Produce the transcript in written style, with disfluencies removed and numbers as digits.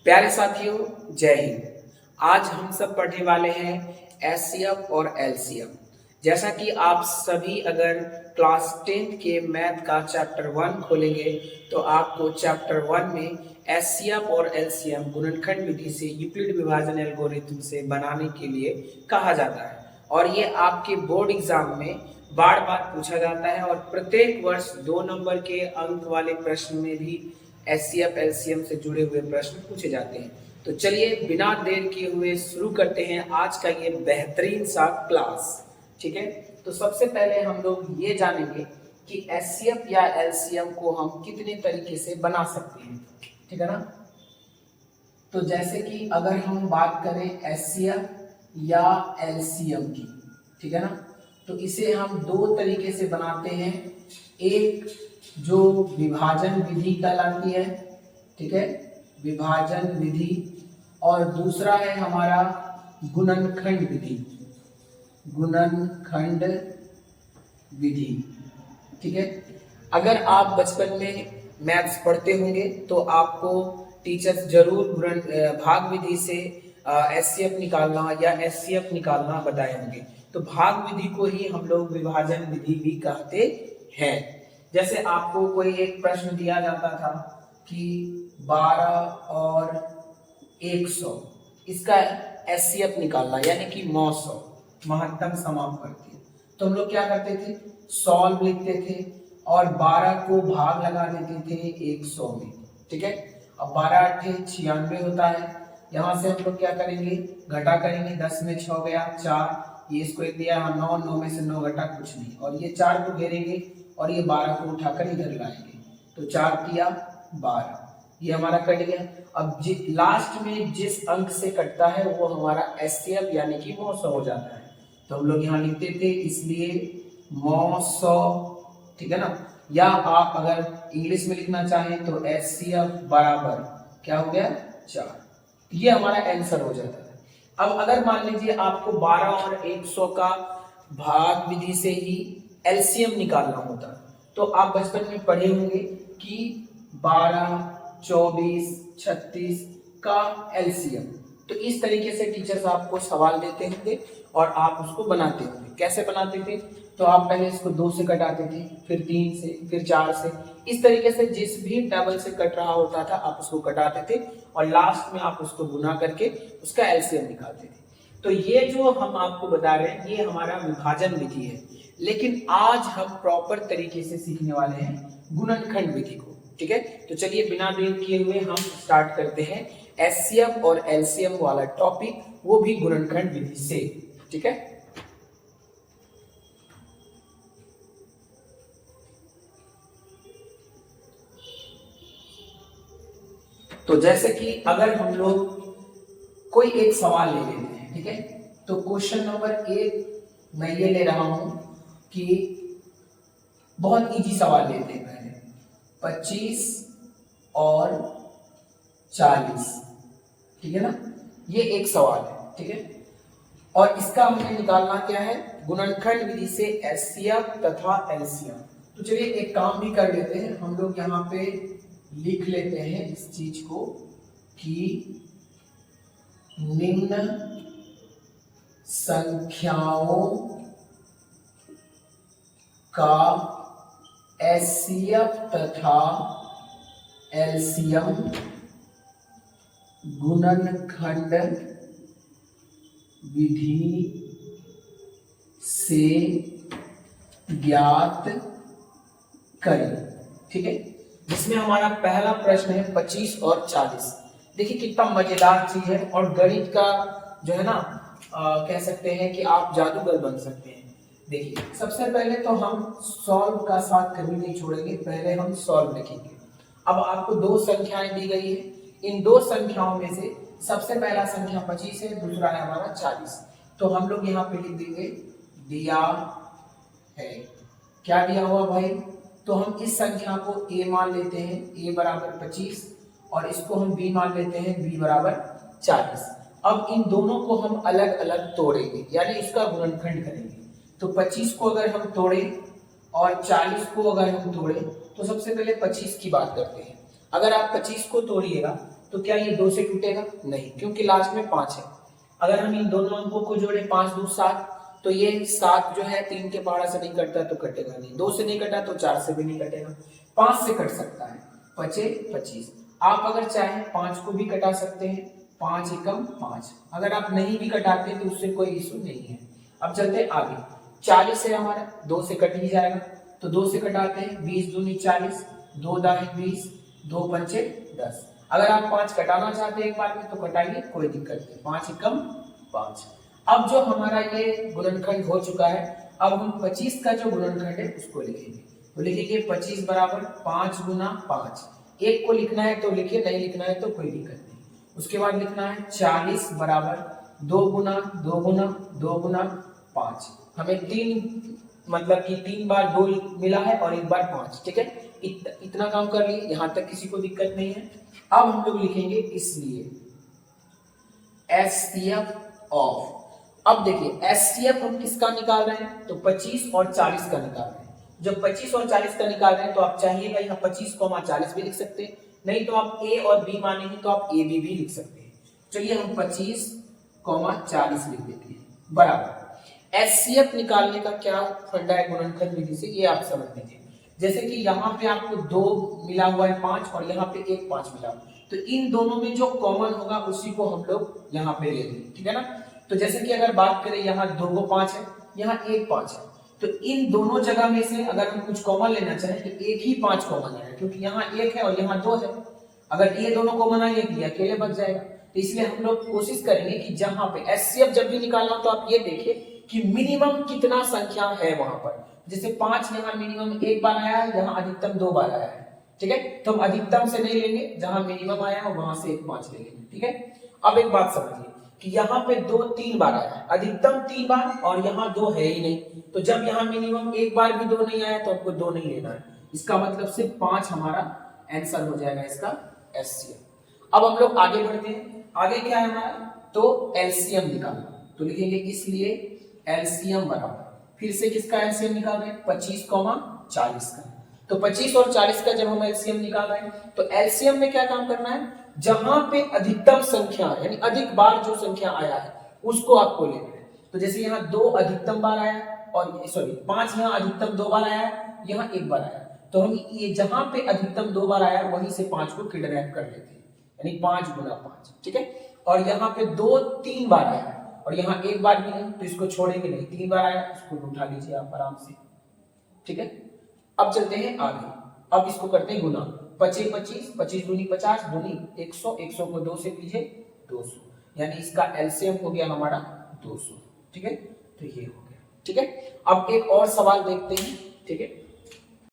प्यारे साथियों, जय हिंद। आज हम सब पढ़ने वाले हैं एचसीएफ और एलसीएम। जैसा कि आप सभी अगर क्लास 10th के मैथ का चैप्टर 1 खोलेंगे तो आपको चैप्टर 1 में एचसीएफ और एलसीएम गुणनखंड विधि से यूक्लिड विभाजन एल्गोरिथम से बनाने के लिए कहा जाता है और ये आपके बोर्ड एग्जाम में बार बार पूछा जाता है और प्रत्येक वर्ष 2 नंबर के अंक वाले प्रश्न में भी एचसीएफ एलसीएम से जुड़े हुए प्रश्न पूछे जाते हैं। तो चलिए बिना देर किए हुए शुरू करते हैं आज का ये बेहतरीन सा क्लास। ठीक है, तो सबसे पहले हम लोग ये जानेंगे कि एचसीएफ या एलसीएम को हम कितने तरीके से बना सकते हैं। ठीक है ना, तो जैसे कि अगर हम बात करें एचसीएफ या एलसीएम की, ठीक है ना, तो इसे हम 2 तरीके से बनाते हैं। एक जो विभाजन विधि कहलाती है, ठीक है, विभाजन विधि, और दूसरा है हमारा गुणनखंड विधि, गुणनखंड विधि। ठीक है, अगर आप बचपन में मैथ्स पढ़ते होंगे तो आपको टीचर्स जरूर भाग विधि से एचसीएफ निकालना या एचसीएफ निकालना बताए होंगे। तो भाग विधि को ही हम लोग विभाजन विधि भी कहते हैं। जैसे आपको कोई एक प्रश्न दिया जाता था कि 12 और 100, इसका एचसीएफ निकालना यानी कि 900 महत्तम समापवर्ती। तो हम लोग क्या करते थे, सॉल्व लिखते थे और 12 को भाग लगा देते थे 100 में। ठीक है, अब 12 8 96 होता है। यहाँ से हम लोग क्या करेंगे, घटा करेंगे, 10 में 6 गया 4, ये इसको एक दिया 9, 9 में से 9 घटा कुछ नहीं, और ये 4 को घेरेंगे और ये 12 को उठाकर इधर लाएंगे, तो 4 किया 12, ये हमारा कट गया। अब लास्ट में जिस अंक से कटता है वो हमारा एचसीएफ यानी कि 900 हो जाता है। तो हम लोग यहाँ लिखते थे इसलिए 900, ठीक है ना, या आप अगर इंग्लिश में लिखना चाहें तो एचसीएफ बराबर क्या हो गया 4, ये हमारा आंसर हो जाता है। अब अगर मान लीजिए आपको 12 और 100 का भाग विधि से ही एलसीएम निकालना होता तो आप बचपन में पढ़े होंगे कि 12, 24, 36 का एलसीएम। तो इस तरीके से टीचर्स आपको सवाल देते होंगे और आप उसको बनाते होंगे। कैसे बनाते थे, तो आप पहले इसको 2 से कटाते थे, फिर 3 से, फिर 4 से, इस तरीके से जिस भी टेबल से कट रहा होता था आप उसको कटाते थे और लास्ट में आप उसको गुना करके उसका एलसीएम निकालते थे। तो ये जो हम आपको बता रहे हैं ये हमारा विभाजन विधि है, लेकिन आज हम प्रॉपर तरीके से सीखने वाले हैं गुणनखंड विधि को। ठीक है, तो चलिए बिना देर किए हुए हम स्टार्ट करते हैं एचसीएफ और एलसीएम वाला टॉपिक, वो भी गुणनखंड विधि से। ठीक है, तो जैसे कि अगर हम लोग कोई एक सवाल ले लेते हैं, ठीक है, तो क्वेश्चन नंबर 1 मैं ये ले रहा हूं कि बहुत इजी सवाल लेते हैं। पहले 25 और 40, ठीक है ना, ये एक सवाल है। ठीक है, और इसका हमें निकालना क्या है, गुणनखंड विधि से एचसीएफ तथा एलसीएम। तो चलिए एक काम भी कर लेते हैं, हम लोग यहाँ पे लिख लेते हैं इस चीज को कि निम्न संख्याओं का एचसीएफ तथा एलसीएम गुणनखंड विधि से ज्ञात करें। ठीक है, जिसमें हमारा पहला प्रश्न है 25 और 40। देखिए कितना मजेदार चीज है और गणित का जो है ना कह सकते हैं कि आप जादूगर बन सकते हैं। देखिए सबसे पहले तो हम सॉल्व का साथ कभी नहीं छोड़ेंगे, पहले हम सॉल्व लिखेंगे। अब आपको 2 संख्याएं दी गई है, इन 2 संख्याओं में से सबसे पहला संख्या 25 है, दूसरा है हमारा 40। तो हम लोग यहाँ पे लिख देंगे दिया है, क्या दिया हुआ भाई, तो हम इस संख्या को a मान लेते हैं, a बराबर 25, और इसको हम b मान लेते हैं, b बराबर 40। अब इन दोनों को हम अलग अलग तोड़ेंगे यानी इसका गुणनखंड करेंगे। तो 25 को अगर हम तोड़ें और 40 को अगर हम तोड़ें तो सबसे पहले 25 की बात करते हैं। अगर आप 25 को तोड़िएगा तो क्या ये 2 से टूटेगा? नहीं, क्योंकि लास्ट में 5 है। अगर हम इन दोनों अंकों को जोड़े 5 दूनी 7, तो ये 7 जो है 3 के पहाड़ा से नहीं कटता तो कटेगा नहीं, 2 से नहीं कटा तो 4 से भी नहीं कटेगा, 5 से कट सकता है, 5 25। आप अगर चाहें 5 को भी कटा सकते हैं, 5 एकम 5। अगर आप नहीं भी कटाते तो उससे कोई इशू नहीं है। अब चलते आगे, 40 है हमारा, 2 से कट ही जाएगा, तो 2 से कटाते हैं, 20 दूनी 40, 2 दाएं 20, 2 पंचे 10। अगर आप 5 कटाना चाहते हैं एक बार में तो कटाइए, कोई दिक्कत नहीं, 5 एकम 5। अब जो हमारा ये गुणनखंड हो चुका है, अब हम 25 का जो गुणनखंड है उसको लिखेंगे। तो लिखेंगे 25 बराबर 5 गुना 5। एक को लिखना है तो लिखिए, नहीं लिखना है तो कोई दिक्कत नहीं। उसके बाद लिखना है 40 बराबर 2 गुना 2 गुना 2 गुना 5। हमें 3 मतलब कि 3 बार 2 मिला है और 1 बार 5, ठीक है। इतना काम कर लिए, यहां तक किसी को दिक्कत नहीं है। अब हम लोग लिखेंगे इसलिए एचसीएफ ऑफ। अब देखिए एचसीएफ हम किसका निकाल रहे हैं, तो 25 और 40 का निकाल रहे हैं। जब 25 और 40 का निकाल रहे हैं तो आप चाहिएगा यहाँ 25,40 भी लिख सकते हैं, नहीं तो आप ए और बी मानेंगे तो आप ए बी भी लिख सकते हैं। चलिए हम 25,40 लिख देते हैं बराबर। एचसीएफ निकालने का क्या फंडा है गुणनखंड विधि से, ये आप समझ लीजिए। जैसे कि यहाँ पे आपको 2 मिला हुआ है 5 और यहाँ पे 1 5 मिला, तो इन दोनों में जो कॉमन होगा उसी को हम लोग यहाँ पे ले लेंगे, ठीक है ना। तो जैसे कि अगर बात करें यहाँ 2 को 5 है, यहाँ 1 5 है, तो इन दोनों जगह में से अगर हम कुछ कॉमन लेना चाहें तो एक ही 5 कॉमन है, क्योंकि यहाँ 1 है और यहाँ 2 है। अगर ये दोनों कॉमन आएंगे तो ये अकेले बच जाएगा। तो इसलिए हम लोग कोशिश करेंगे कि जहां पे एचसीएफ जब भी निकालना हो तो आप ये देखिए कि मिनिमम कितना संख्या है वहां पर। जैसे 5 यहाँ मिनिमम 1 बार आया है, यहाँ अधिकतम 2 बार आया है, ठीक है। तो हम अधिकतम से नहीं लेंगे, जहां मिनिमम आया है वहां से 1 5 ले लेंगे, ठीक है। अब एक बात समझिए कि यहाँ पे 2 3 बार आया है, अधिकतम 3 बार और यहाँ 2 है ही नहीं, तो जब यहाँ मिनिमम 1 बार भी 2 नहीं आया तो हमको 2 नहीं लेना है। इसका मतलब सिर्फ 5 हमारा आंसर हो जाएगा इसका एचसीएफ। अब हम लोग आगे बढ़ते हैं। आगे क्या है हमारा, तो एलसीएम निकालना। तो लिखेंगे इसलिए एलसीएम बराबर, फिर से किसका एलसीएम निकाल रहे हैं, 25,40 का। तो 25 और 40 का जब हम एलसीएम निकाल रहे हैं तो एलसीएम में क्या काम करना है, जहां पे अधिकतम संख्या यानी अधिक बार जो संख्या आया है उसको आपको लेना है। तो जैसे यहाँ 2 अधिकतम बार आया और सॉरी 5 यहाँ अधिकतम 2 बार आया, यहाँ 1 बार आया, तो हम ये जहां पे अधिकतम 2 बार आया वहीं से 5 को किडनैप कर लेते हैं, यानी 5 गुना 5, ठीक है। और यहाँ पे 2 3 बार आया और यहाँ 1 बार भी नहीं, तो इसको छोड़ेंगे नहीं, 3 बार आया इसको उठा लीजिए आप आराम से, ठीक है। अब चलते हैं आगे, अब इसको करते हैं गुना। 25 25 25 दूनी 50 दूनी 100, 100 को 2 से कीजिए 200, यानी इसका एलसीएम हो गया हमारा 200, ठीक है। तो ये हो गया, ठीक है। अब एक और सवाल देखते हैं, ठीक है।